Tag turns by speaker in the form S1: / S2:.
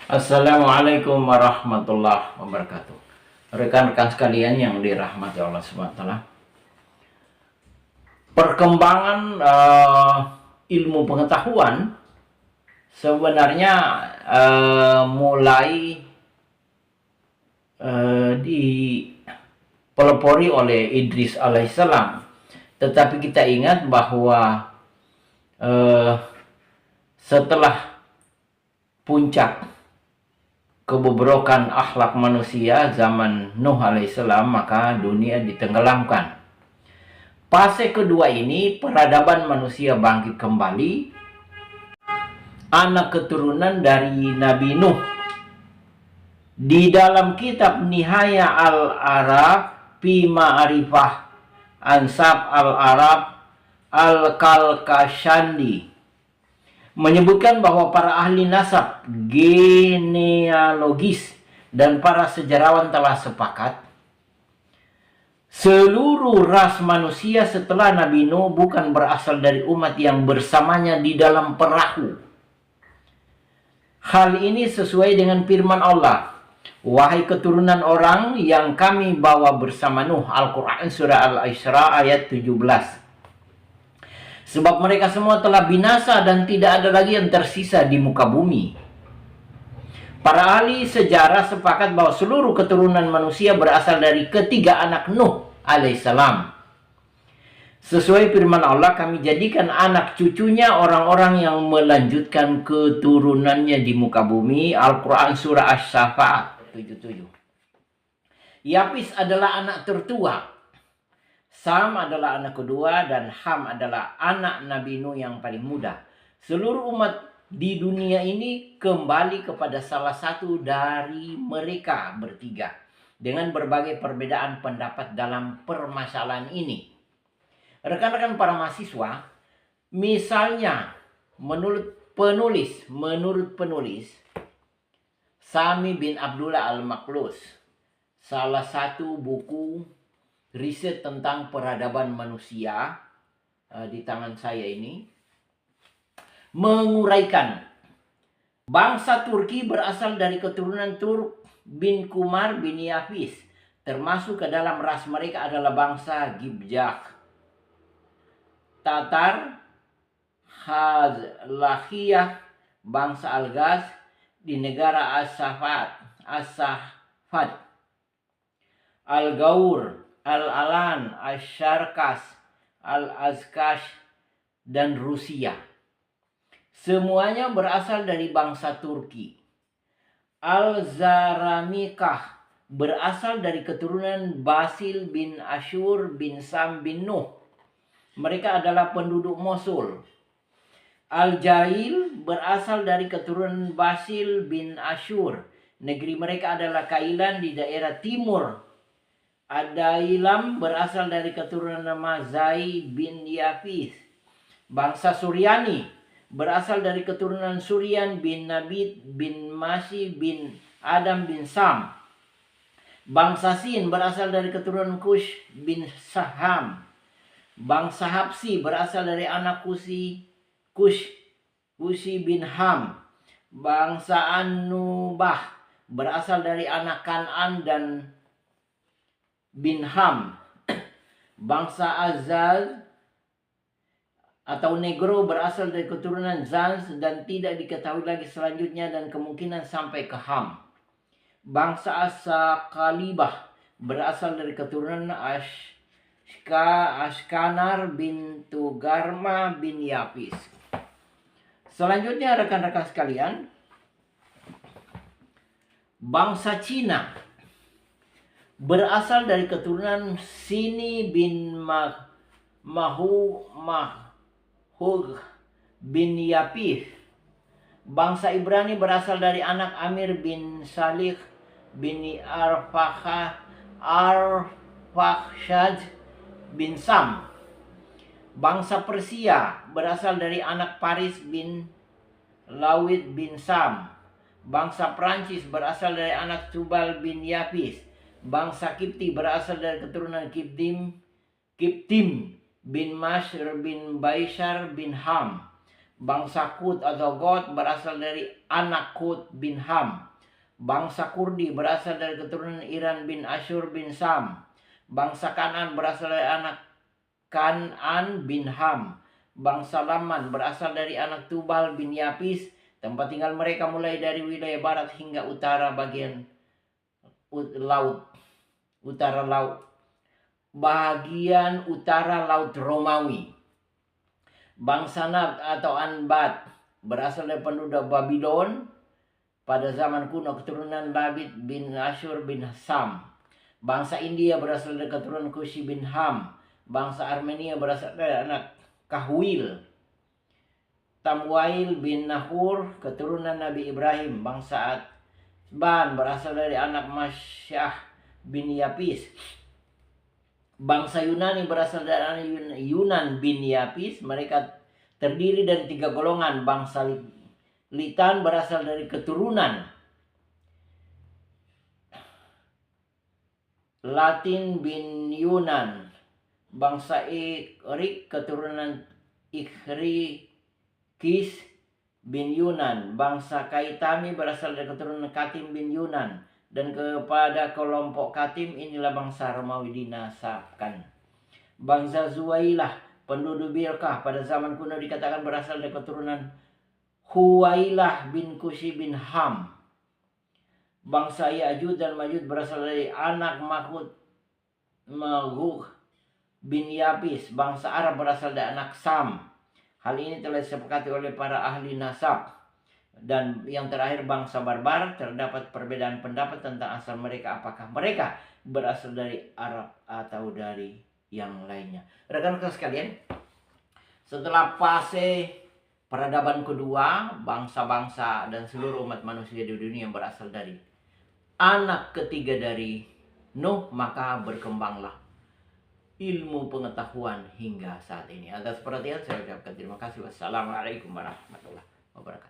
S1: Assalamualaikum warahmatullahi wabarakatuh. Rekan-rekan sekalian yang dirahmati Allah SWT, perkembangan ilmu pengetahuan sebenarnya mulai dipelopori oleh Idris alaihissalam. Tetapi kita ingat bahwa setelah puncak kebobrokan akhlak manusia zaman Nuh alaihissalam, maka dunia ditenggelamkan. Fase kedua ini peradaban manusia bangkit kembali, anak keturunan dari Nabi Nuh. Di dalam kitab Nihaya al-Arab fi Ma'rifah Ansab al-Arab al-Kalkashandi menyebutkan bahwa para ahli nasab, genealogis, dan para sejarawan telah sepakat seluruh ras manusia setelah Nabi Nuh bukan berasal dari umat yang bersamanya di dalam perahu. Hal ini sesuai dengan firman Allah, "Wahai keturunan orang yang kami bawa bersama Nuh." Al-Quran Surah Al-Isra ayat 17. Sebab mereka semua telah binasa dan tidak ada lagi yang tersisa di muka bumi. Para ahli sejarah sepakat bahwa seluruh keturunan manusia berasal dari ketiga anak Nuh alaihissalam. Sesuai firman Allah, kami jadikan anak cucunya orang-orang yang melanjutkan keturunannya di muka bumi. Al-Quran Surah Asy-Syafa'at 77. Yafis adalah anak tertua, Sam adalah anak kedua, dan Ham adalah anak Nabi Nuh yang paling muda. Seluruh umat di dunia ini kembali kepada salah satu dari mereka bertiga, dengan berbagai perbedaan pendapat dalam permasalahan ini. Rekan-rekan para mahasiswa, misalnya menurut penulis Sami bin Abdullah al-Maqlus, salah satu buku riset tentang peradaban manusia di tangan saya ini menguraikan bangsa Turki berasal dari keturunan Turk bin Kumar bin Yafis, termasuk ke dalam ras mereka adalah bangsa Gibjak, Tatar, Hazlahiyah, bangsa Algaz di negara As-Safat, Al-Gaur, Al-Alan, Asy-Syarkas, Al-Azkash, dan Rusia. Semuanya berasal dari bangsa Turki. Al-Zaramikah berasal dari keturunan Basil bin Ashur bin Sam bin Nuh. Mereka adalah penduduk Mosul. Al-Jail berasal dari keturunan Basil bin Ashur. Negeri mereka adalah Kailan di daerah timur. Adailam berasal dari keturunan Mazai bin Yafis. Bangsa Suryani berasal dari keturunan Suryan bin Nabit bin Masi bin Adam bin Sam. Bangsa Sin berasal dari keturunan Kush bin Saham. Bangsa Habsi berasal dari anak Kushi bin Ham. Bangsa Anubah berasal dari anak Kan'an dan bin Ham. Bangsa Azaz atau Negro berasal dari keturunan Zanz dan tidak diketahui lagi selanjutnya dan kemungkinan sampai ke Ham. Bangsa Asakalibah berasal dari keturunan Ashkanar bin Tugarma bin Yafis. Selanjutnya rekan-rekan sekalian, bangsa Cina berasal dari keturunan Sini bin Mahug bin Yapih. Bangsa Ibrani berasal dari anak Amir bin Salih bin Arfakhshad bin Sam. Bangsa Persia berasal dari anak Paris bin Lawid bin Sam. Bangsa Prancis berasal dari anak Tubal bin Yafis. Bangsa Kipti berasal dari keturunan Kiptim bin Mashr bin Baishar bin Ham. Bangsa Kut atau God berasal dari anak Kut bin Ham. Bangsa Kurdi berasal dari keturunan Iran bin Ashur bin Sam. Bangsa Kan'an berasal dari anak Kan'an bin Ham. Bangsa Laman berasal dari anak Tubal bin Yapis. Tempat tinggal mereka mulai dari wilayah barat hingga utara bagian laut. Utara laut. Bagian utara Laut Romawi. Bangsa Nab atau Anbat berasal dari penduduk Babylon pada zaman kuno, keturunan Labid bin Ashur bin Sam. Bangsa India berasal dari keturunan Kushi bin Ham. Bangsa Armenia berasal dari anak Kahwil. Tamwail bin Nahur, keturunan Nabi Ibrahim. Bangsa Atban berasal dari anak Masyah bin Yapis. Bangsa Yunani berasal dari Yunan bin Yapis. Mereka terdiri dari 3 golongan. Bangsa Litan berasal dari keturunan Latin bin Yunan. Bangsa Ikrik keturunan Ikrikis bin Yunan. Bangsa Kaitami berasal dari keturunan Katim bin Yunan. Dan kepada kelompok Katim inilah bangsa Romawi dinasabkan. Bangsa Zuwailah, penduduk Bilkah pada zaman kuno dikatakan berasal dari keturunan Huwailah bin Kushi bin Ham. Bangsa Ya'jud dan Ma'jud berasal dari anak Maghuh bin Yapis. Bangsa Arab berasal dari anak Sam. Hal ini telah disepakati oleh para ahli nasab. Dan yang terakhir, bangsa Barbar, terdapat perbedaan pendapat tentang asal mereka, apakah mereka berasal dari Arab atau dari yang lainnya. Rekan-rekan sekalian, setelah fase peradaban kedua, bangsa-bangsa dan seluruh umat manusia di dunia yang berasal dari anak ketiga dari Nuh, maka berkembanglah ilmu pengetahuan hingga saat ini. Atas perhatian saya ucapkan terima kasih. Wassalamualaikum warahmatullahi wabarakatuh.